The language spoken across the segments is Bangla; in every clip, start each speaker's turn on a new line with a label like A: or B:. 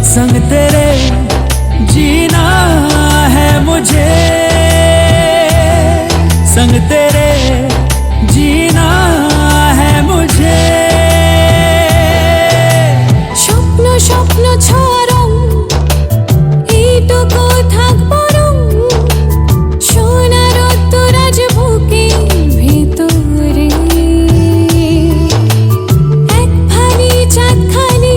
A: संग तेरे जीना है मुझे, संग तेरे जीना है मुझे।
B: স্বপ্ন স্বপ্ন ছরং এইটুকু থাকবো রং, সোনার তোরাজ বুকে ভেতরে এক ভারী চাঁদখানি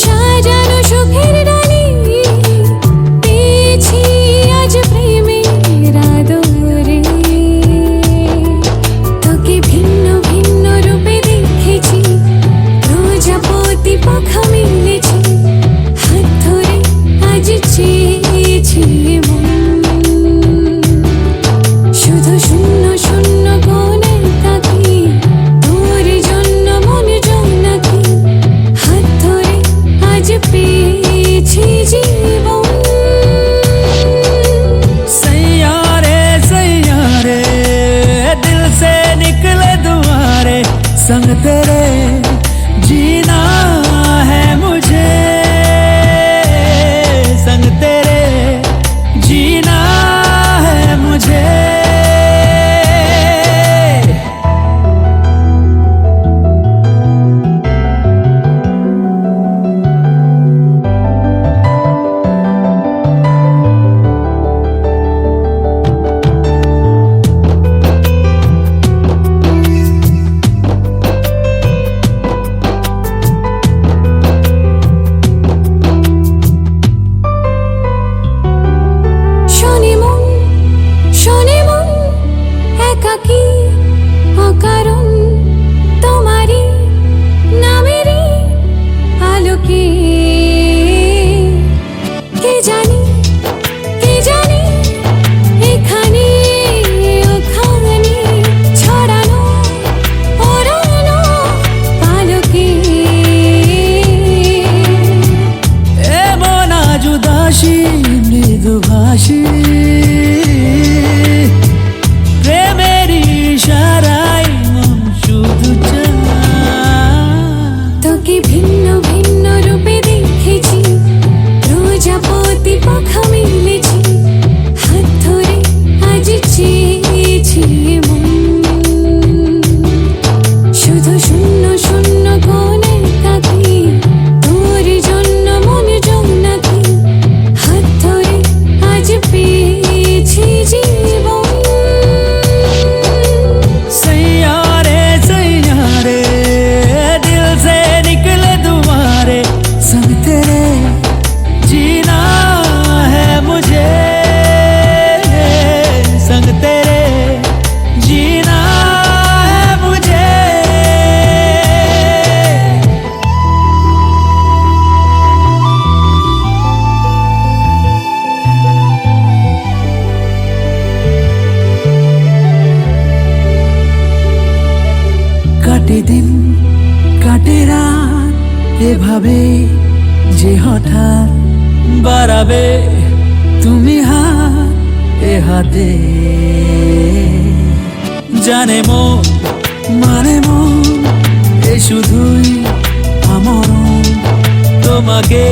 B: সাজানো সুখের ডালি, পেয়েছি আজ প্রেমের আদরে। তোকে ভিন্ন ভিন্ন রূপে দেখেছি, প্রজাপতি পাখা মেলেছি, হাত ধরে আজ চেয়েছি মন। শুধু শূন্য শূন্য কোণে তাকি, তোর জন্য মন জোনাকি, হাত ধরে আজ পেয়েছি জীবন।
A: सैयारे सैयारे दिल से निकले दुआरे, संग तेरे जीना है मुझे, संग तेरे जीना है मुझे।
B: শোনে মন একাকী অকারণ, তোমারই নামেরই আলোকে। কে জানি এখানে ওখানে ছড়ানো ওড়ানো আলোকে।
A: এমন আজ উদাসী মৃদুভাষী, প্রেমেরই ইশারায় মন শুধু চায়।
B: তোকে ভিন্ন ভিন্ন রূপে দেখেছি, প্রজাপতি পাখা মেলেছি, হাত ধরে আজ চেয়েছি মন। শুধু শূন্য শূন্য কোণে তাকি, তোর জন্য মন জোনাকি, হাত ধরে আজ পেয়েছি জীবন।
A: सैयारे सैयारे दिल से निकले दुआरे, संग तेरे जीना है मुझे, संग तेरे जीना है मुझे। কাটে দিন কাটে রাত এভাবে, যে হঠাৎ বাড়াবে তুমি হাত এ হাতে। জানে মন মানে মন, এ শুধুই আমরণ, তোমাকে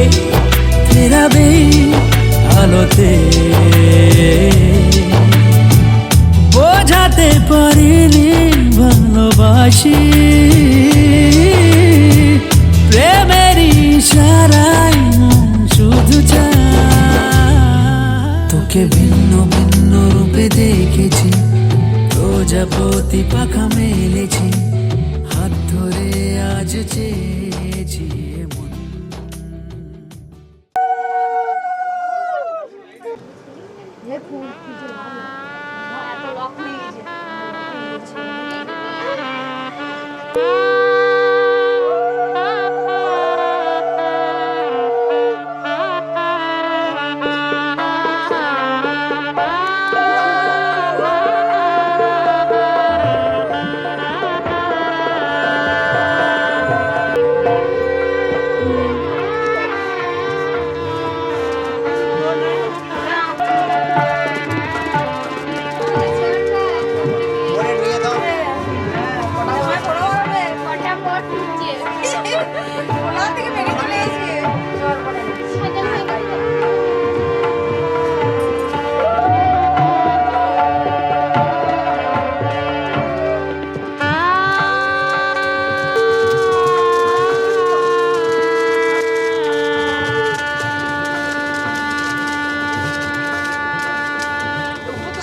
A: ফেরাবে আলোতে। বোঝাতে পারিনি ভালোবাসি, প্রেমের ইশারায় মন শুধু চায়। তোকে ভিন্ন ভিন্ন রূপে দেখেছি, প্রজাপতি পাখা মেলেছে, হাত ধরে আজ চেয়েছি এমন।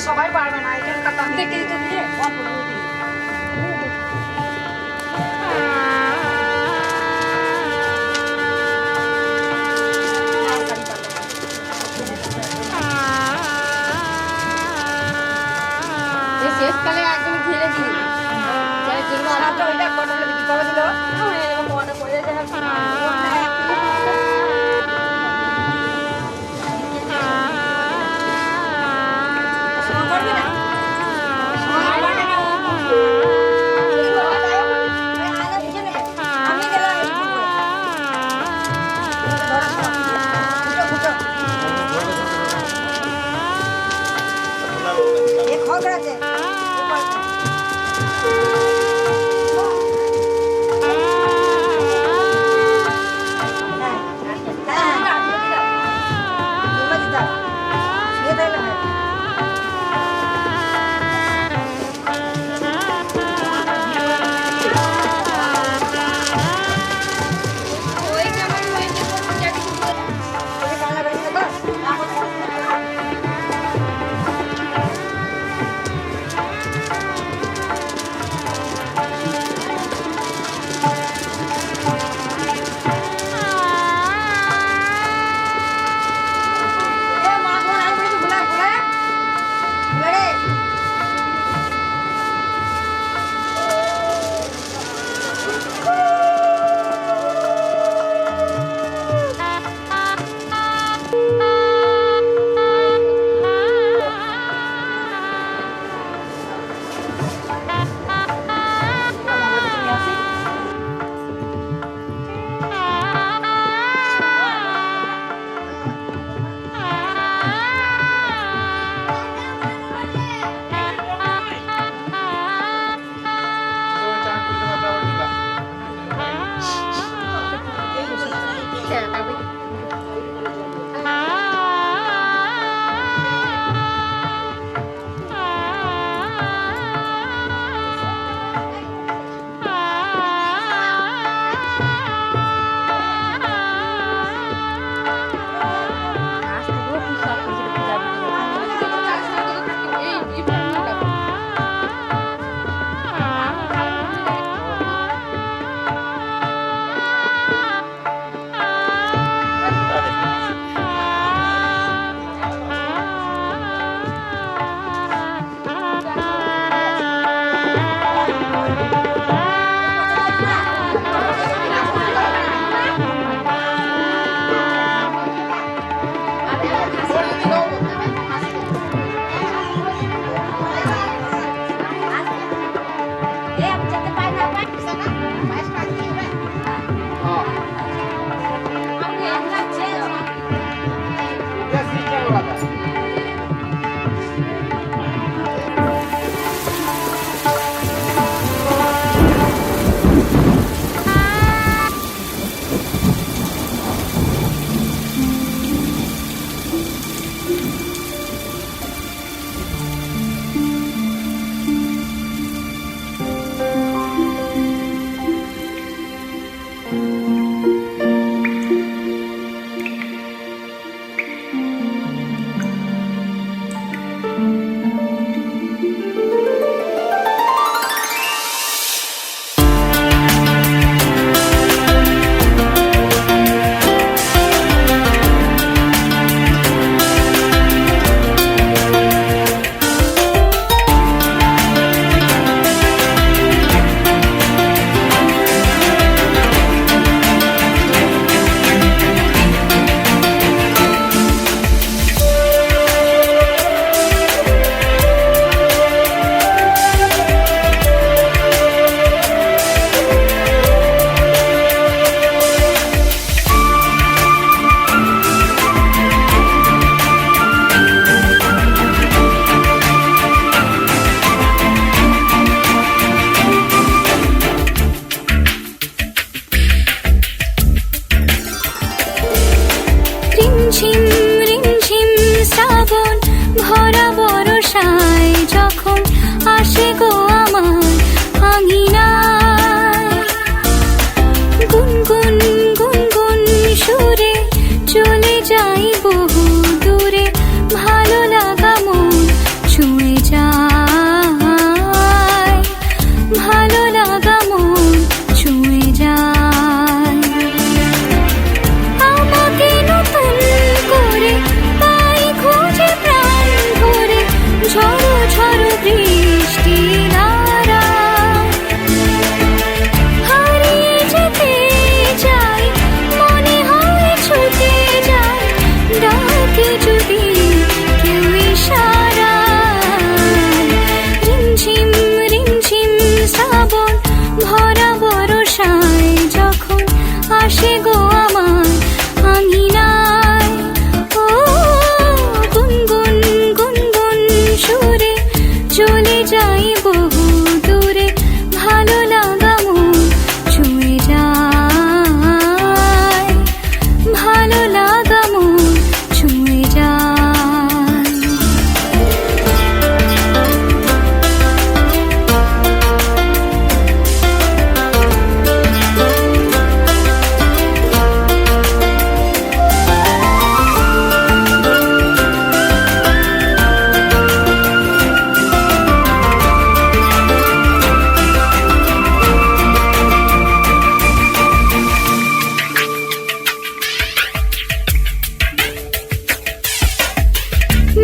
C: সবাই পারবে না, এটা কাটাম দেখে দিতে দিয়ে অল্প দিই। শেষকালে একদম ঘিরে দিই, ওইটা কটা বিক্রি করে দিল মনে পড়ে যায়।
B: চলে যাই বহু দূরে, ভালো লাগা মন ছুঁয়ে যায়, ভালো লাগা মন ছুঁয়ে যায়।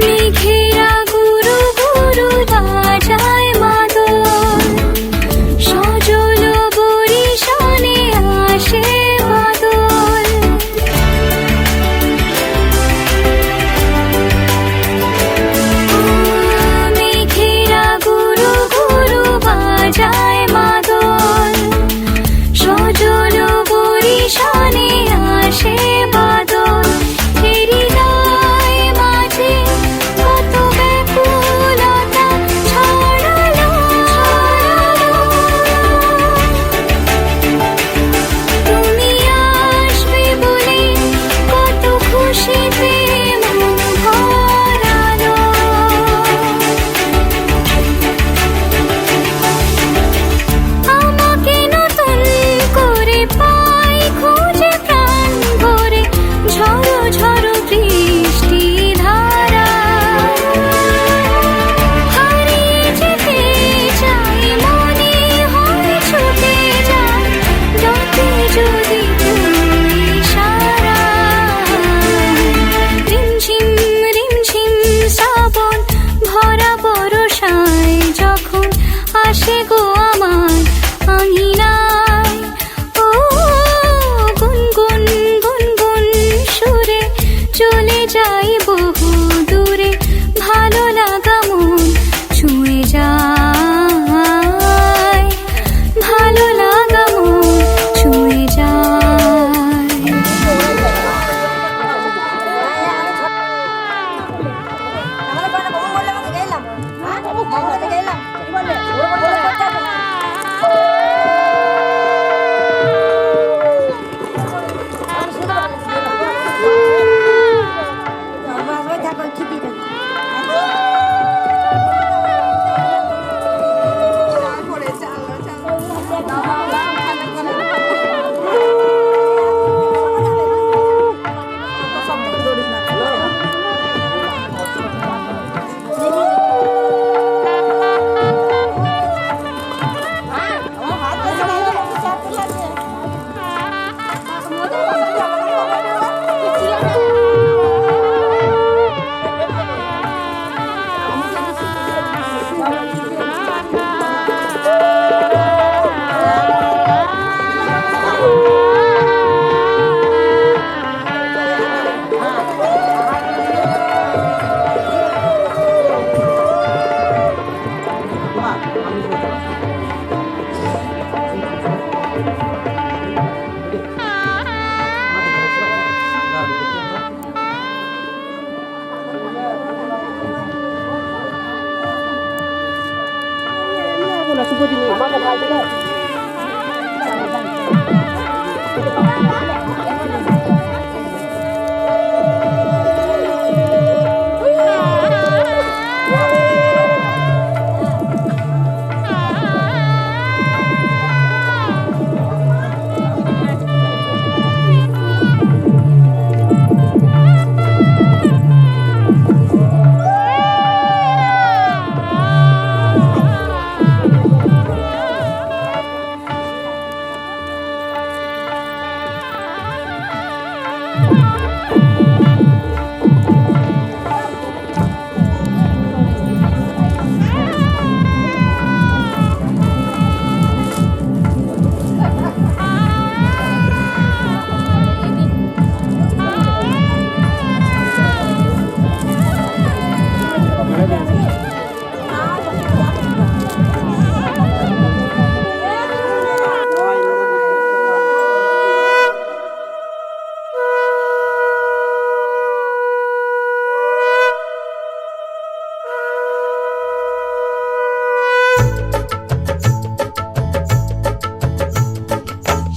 B: মেঘেরা গুরু গুরু বাজায় মাদল, সজল বরিশানে আসে বাদল। মেঘেরা গুরু গুরু বাজায় মাদল, সজল বরিশানে আসে বাদল। হৃদয় মাঝে কত ব্যাকুলতা ছড়ালো, তুমি আসবে বলে কত খুশিতে মন ভরালো। আমাকে নতুন করে পাই খুঁজে প্রাণ ভরে, ঝড়ো ঝড়ো বৃষ্টি ধারা। হারিয়ে যেতে চাই, মনে হয় ছুটে যায়, ডাকে যদি তুই ইশারা। রিমঝিম রিমঝিম শ্রাবণ ভরা বরষায় যখন আসে গো আমার আঙিনায়, ও গুনগুন গুনগুন সুরে চলে যাই বহু দূরে, ভালো লাগা মন ছুঁয়ে যায়, ভালো লাগা মন ছুঁয়ে যায়।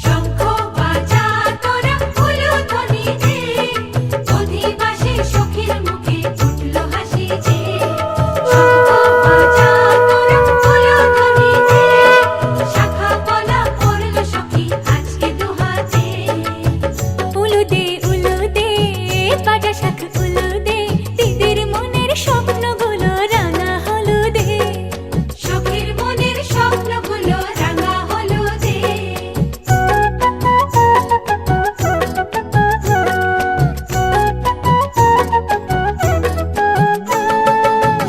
B: শঙ্খ বাজা তোরা উলুধ্বনি দে, অধিবাসী সখীর মুখে ফুটলো হাসি যে। শঙ্খ বাজা তোরা উলুধ্বনি দে, শাখা পলা পড়লো সখী আজকে দুহাতে। উলু দে বাজা শাখ উলু দে, দিদির মনের স্বপ্নগুলো রাঙা হলুদে। সখীর মনের স্বপ্নগুলো রাঙা হলুদে।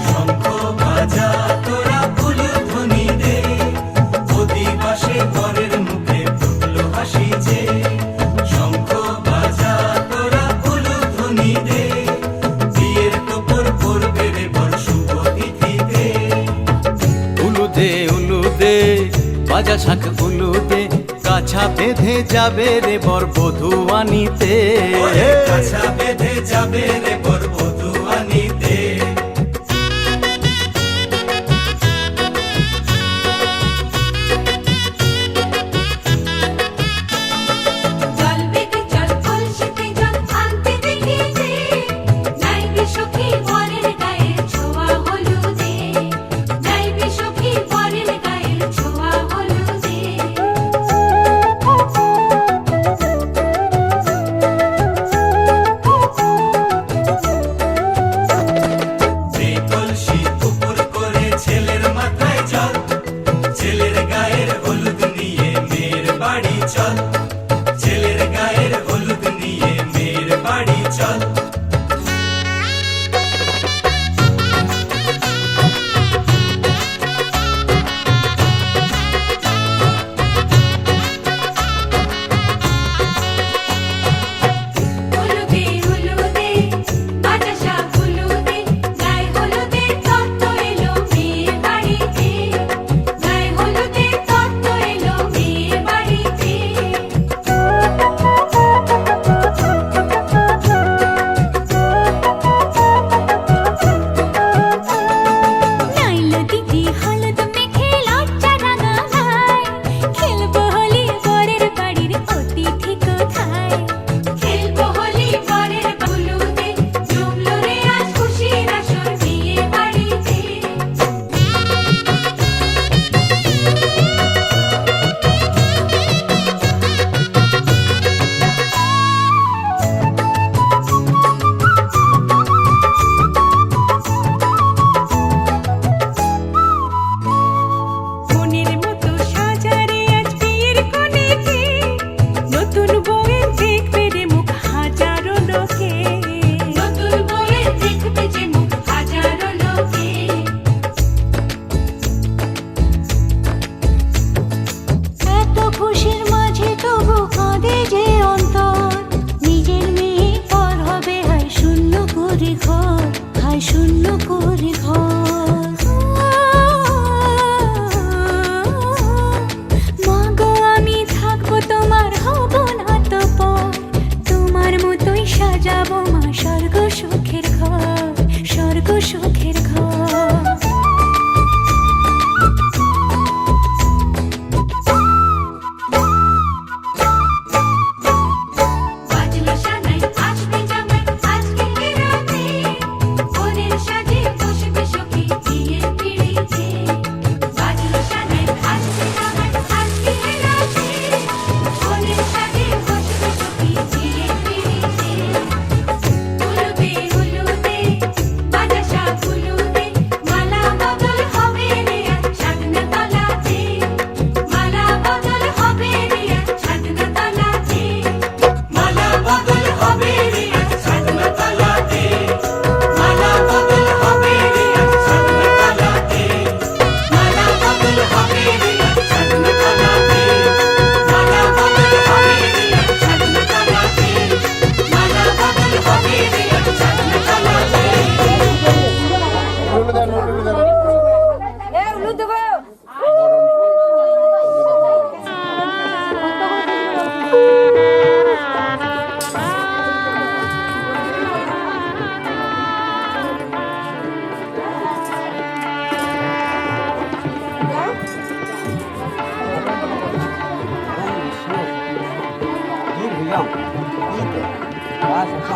A: শঙ্খ বাজা তোরা উলুধ্বনি দে, অধিবাসে বরের মুখে ফুটলো হাসি যে। শঙ্খ বাজা তোরা উলুধ্বনি দে, বিয়ের টোপর পড়বে রে বর শুভ তিথিতে। উলু দে বাজা শাখ উলু দে, কাছা বেঁধে যাবে রে বর বধূ আনিতে। কাছা বেঁধে যাবে রে বর বধূ আনিতে।
B: জল বেগে জল কলসিতে জল আনতে দেখি যে, নাইবে সখী বরের গায়ের ছোঁয়া হলুদে। নাইবে সখী বরের গায়ের ছোঁয়া হলুদে।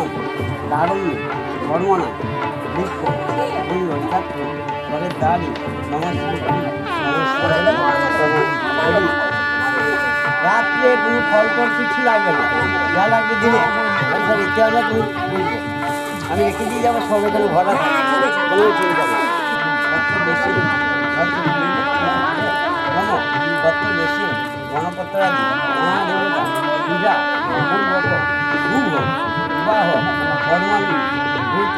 D: প্রথম লাড়ন্য বর্মণা পুষ্প ফুল ছাত্র পরের দাড়ি নমস্কার রাত্রে কোনো ফল টল কিছু লাগবে না, যা লাগবে দিনে রেখে আমরা তুমি বলবো, আমি রেখে দিয়ে যাবো, সব এখানে ভরা কোনো চিন্তা নেই। কত বেশি কত বেশি গণপত্র আদি মা দেবতা পূজা ভগবত শুভ বিবাহ কর্মানি ভূত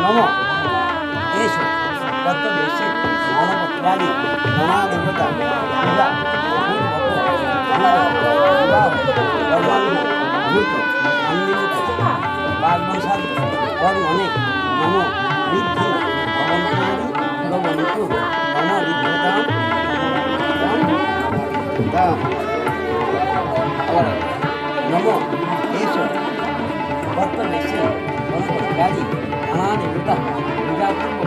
D: নম এসো কত বেশি গণপত্রাদি মা দেবতা পূজা অনেক নম বৃদ্ধি অবন্তু নম নম এসো কত বেশি গণপতি মা দেবতা পূজা করব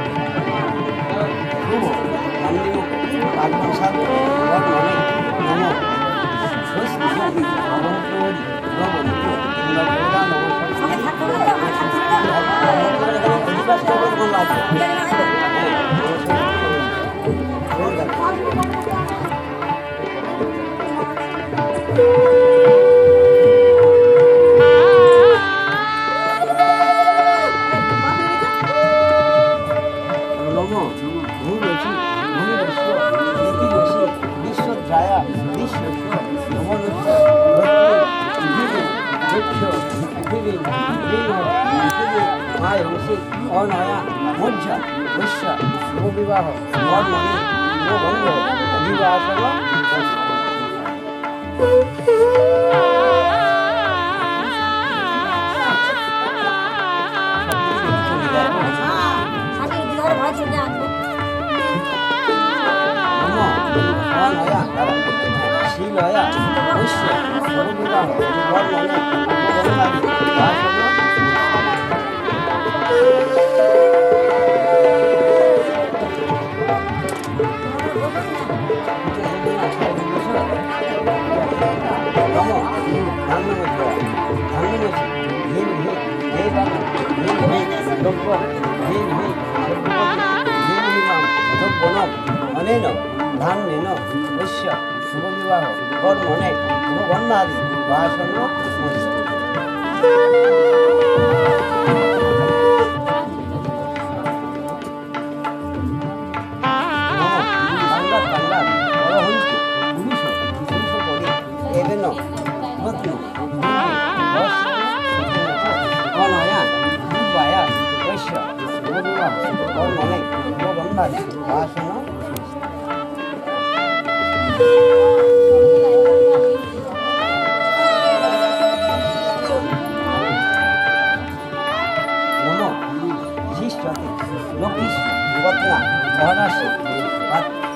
D: শুভ নন্দিমুখ পার্বণ সাধু অনেক নম অনয়া মজ্জা বৈশ্যা শুভ বিবাহ বর্মণি বন্ধ বিবাহ শিলয়া বৈশ্য শুভ বিবাহ বর্মণি অনেন ধান নেন বৈশ্য শুভ বিবাহ কর্মণে শুভ বন্ধাদি বাসন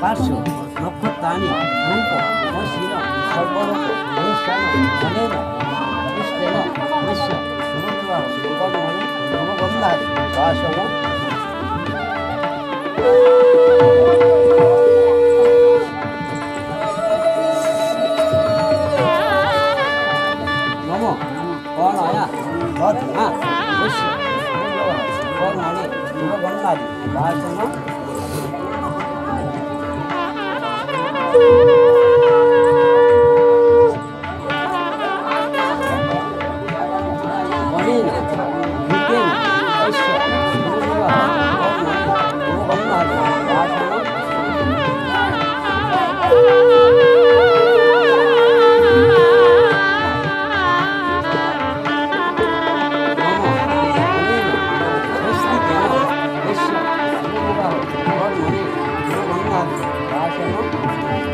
D: পার্শ্ব নক্ষত্রাণী রূপ শিল সর্বলোক অনুষ্ঠান অনেন পুষ্পেন বৈশ্য শুভবিবাহ কর্মণে শুভবন্ধাদি বাসন নম অনয়া ধর্মা বৈশ্য শুভবিবাহ কর্মণে শুভবন্ধাদি বাসন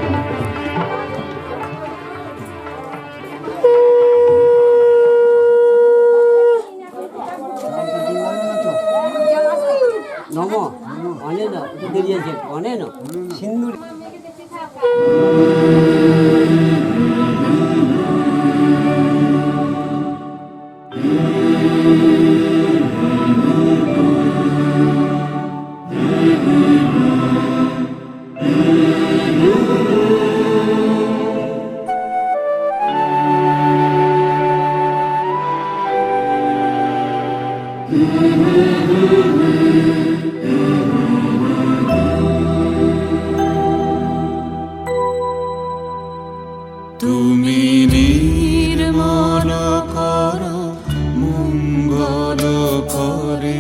D: Gracias.
A: তুমি নির্মল করো মঙ্গল করে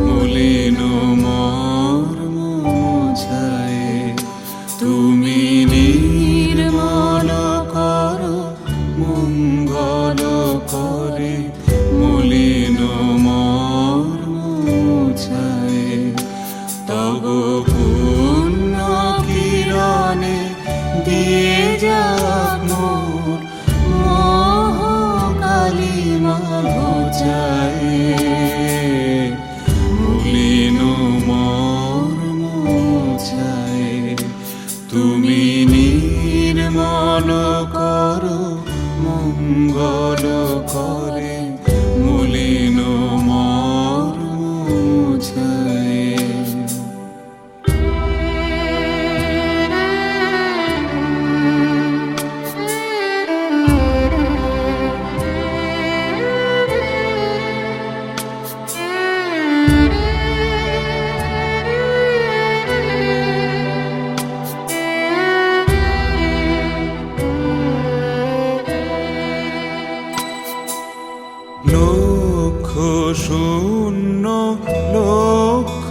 A: মলিন মর্ম মুছায়ে। তুমি নির্মল করো মঙ্গল করে মলিন মর্ম মুছায়ে। তব পুণ্য কিরণে দিয়ে যাক মোর মোহ কালিমা ঘোচায়ে। মলিন মর্ম মুছায়ে। তুমি নির্মল করো মঙ্গল করে মলিন মর্ম মুছায়ে। লক্ষ শূন্য লক্ষ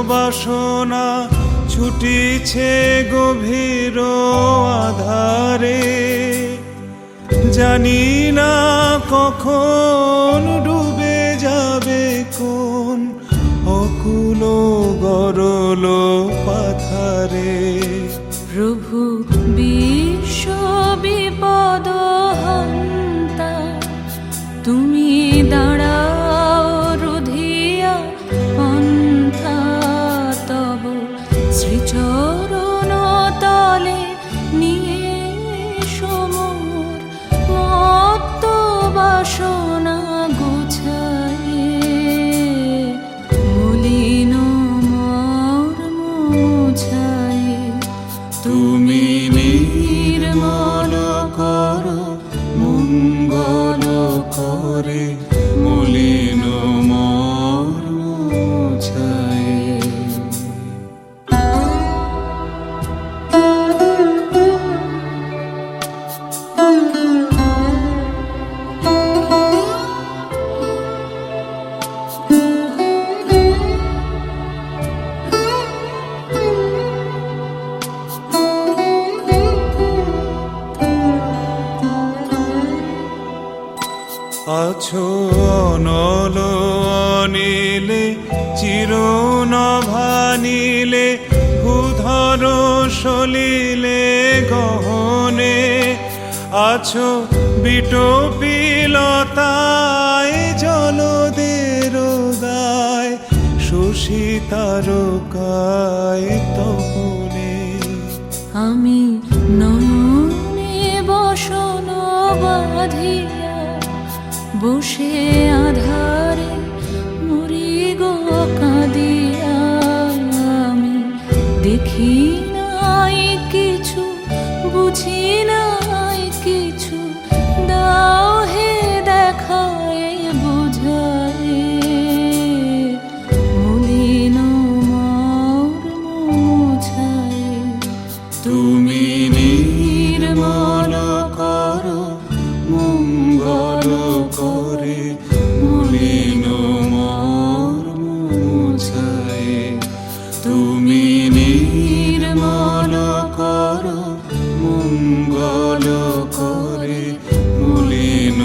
A: বাসনা ছুটিছে গভীর আধারে। জানি না কখন ডুবে যাবে কোন অকুল গরল পাথারে।
B: প্রভু বিশ্ব বিপদ হন্তা, তুমি দাঁড়াও রুধিয়া পন্থা। তব শ্রীচরণ তলে নিয়ে সমর মত্ত বাসনা গুছায়ে। মলিন মর্ম মুছায়ে।
A: তুমি নির্মল করো মঙ্গল করে মলিন মর্ম মুছায়ে। আছো অনল অনিলে চিরনভানিলে ভূধর সলিলে গহনে। আছো বিটপিলতায় জলদের দায় শশী তারকায় তপনে।
B: আমি নয়নে বসন বাঁধিয়া বসে আধারে মরি গো কাঁদিয়া। আমি দেখি নাই কিছু বুঝি নাই কিছু, দাও হে দেখায় বুঝায়ে। মলিন মর্ম মুছায়ে।
A: তুমি নির্মল করো মঙ্গল করে মলিন মর্ম মুছায়ে। তুমি নির্মল করো মঙ্গল করে মলিন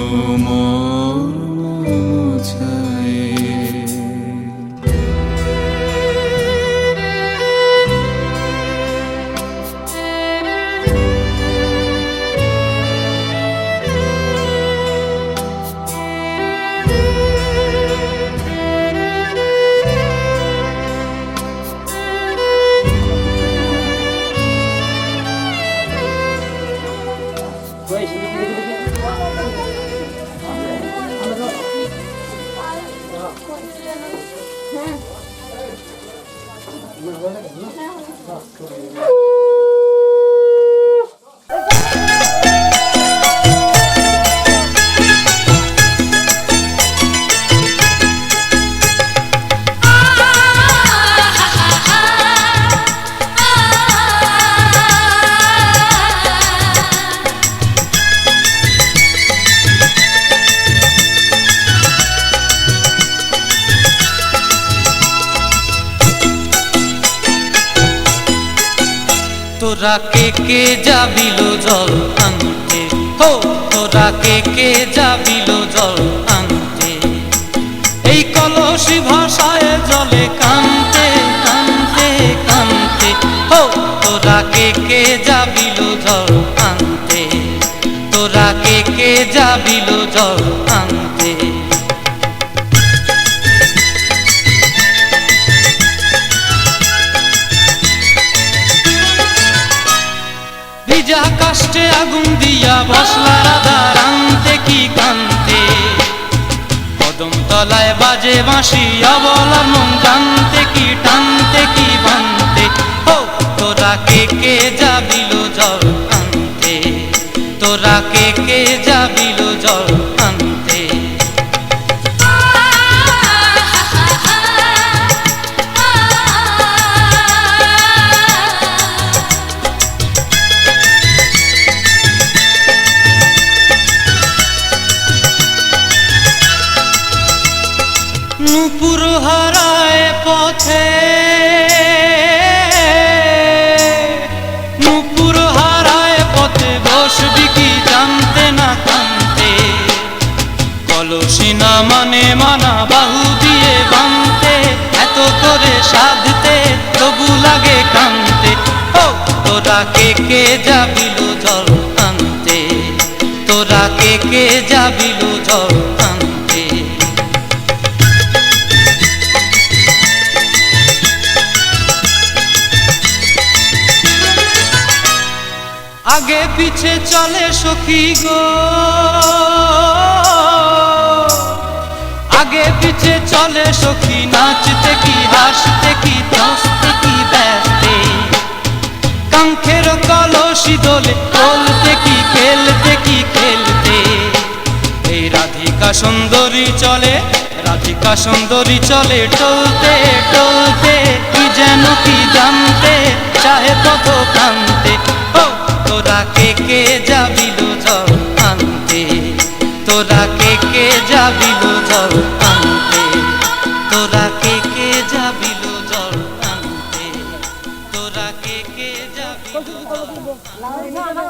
A: মর্ম মুছায়ে। তোরা কে যাবিল জল আনতে, হো তোরা কে যাবিল জল আনতে, এই কলসি ভাষায় জলে কানতে কানতে কানতে, হো তোরা কে যাবিল জল আনতে, তোরা কে যাবিল জল আনতে। ভিজা কাষ্টে আগুন দিয়া বসলা রাধা রানতে কি কানতে, কদম তলায় বাজে বাঁশি অবলার মন জানতে কি টানতে কি বানতে, ও তোরা কে যাবিল জল আনতে, তোরা কে যাবিল জল আনতে। নূপুর হারায় পথে, নূপুর হারায় পথে বসবি কি জানতে না কানতে, কলসি না মানে মানা বাহু দিয়ে বানতে, এত করে সাধতে তবু লাগে কানতে, ও তোরা কে যাবিল জল আনতে, তোরা কে যাবিল জল আনতে। আগে পিছে চলে সখী গো, আগে পিছে চলে সখী, নাচতে কি হাসতে কি হাসতে কি ব্যস্তে, কাঙ্ক্ষের কলসি দোলে বলতে কি খেলতে কি খেলতে, এই রাধিকা সুন্দরী চলে, রাধিকা সুন্দরী চলে টলতে টলতে, কি যেন কি জানতে চাহে পথ কান্তে, ও তোরা কে যাবিল জল আনতে, তোরা কে যাবিল জল আনতে, তোরা কে যাবিল জল আনতে, তোরা কে যাবিল জল আনতে।